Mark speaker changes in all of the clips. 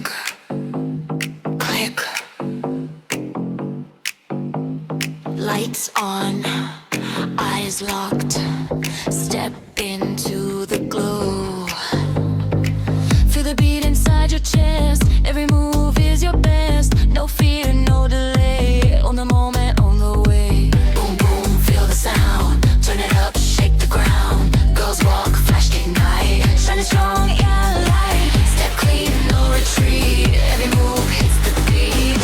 Speaker 1: Click, click. Lights on, eyes locked. Step into the glow. Feel the beat inside your chest. Every move is your best. No fear, no delay. On the moment, on the way. Boom, boom, feel the sound. Turn it up, shake the ground. Girls walk, flash, ignite. Shining strong, yeah, light. Step clean, no retreat. Every move hits the beat.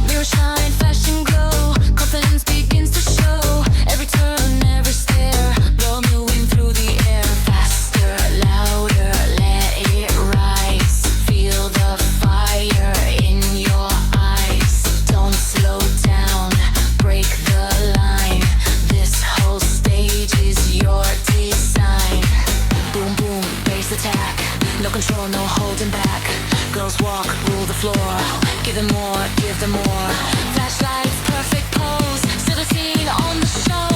Speaker 1: Mirror shine, fashion glow. Confidence begins to show. Every turn, every stare. Blow moving through the air. Faster, louder, let it rise. Feel the fire in your eyes. Don't slow down, break the line. This whole stage is your design. Boom, boom, bass attack. No control, no holding back. Girls walk, rule the floor. Give them more, give them more. Flashlights, perfect pose. Still the scene on the show.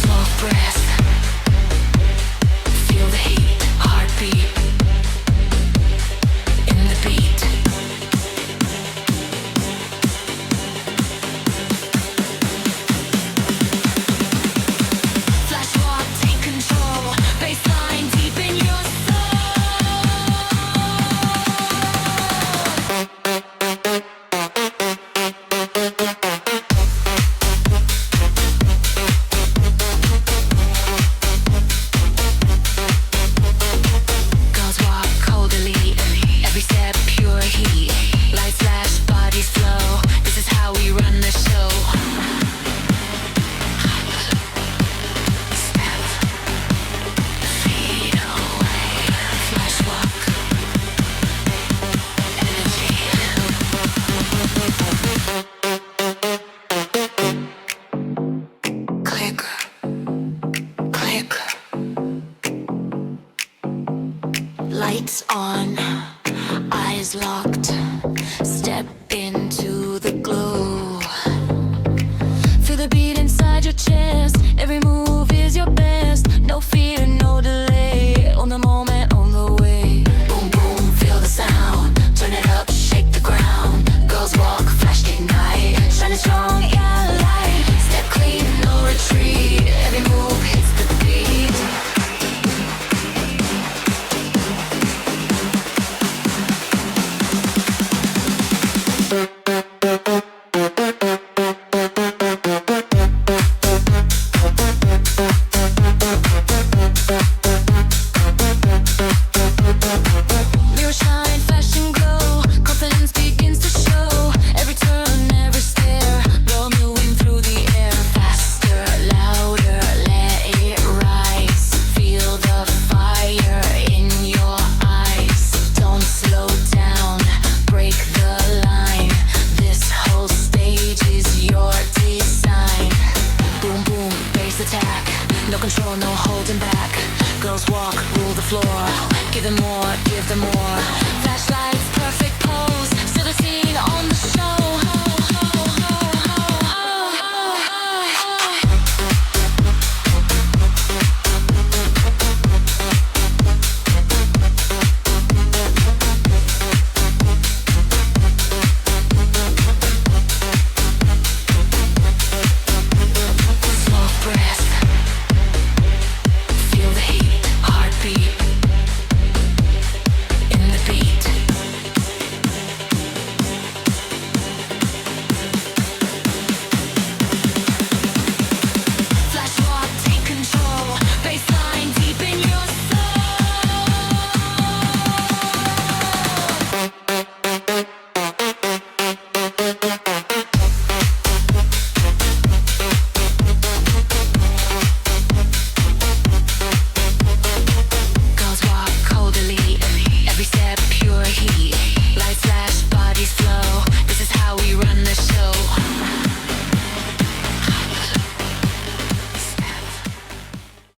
Speaker 1: Slow breath. Feel the heat, heartbeat in the beat. Flash walk, take control. Baseline deep in your Girls walk coldly, every step pure heat. Lights flash, bodies flow. This is how we run the show. Step, feet away. Flash walk, energy. Click, click. Lights on, eyes locked. Step into the glow. Feel the beat inside your chest. Every move is your best. No fear, no delay. On the moment, on the way. Boom, boom, feel the sound. Turn it up, shake the ground. Girls walk, flash, ignite. Shining strong, yeah, light. Step clean, no retreat. Every move hits the beat. Mirror shine, fashion glow. Confidence begins to show. Every turn, every stare. Blow moving through the air. Faster, louder, let it rise. Feel the fire in your eyes. Don't slow down, break the line. This whole stage is your design. Boom, boom, bass attack. No control, no holding back. Girls walk, rule the floor. Give them more, give them more. Flashlights, perfect pose. Still the scene on the show.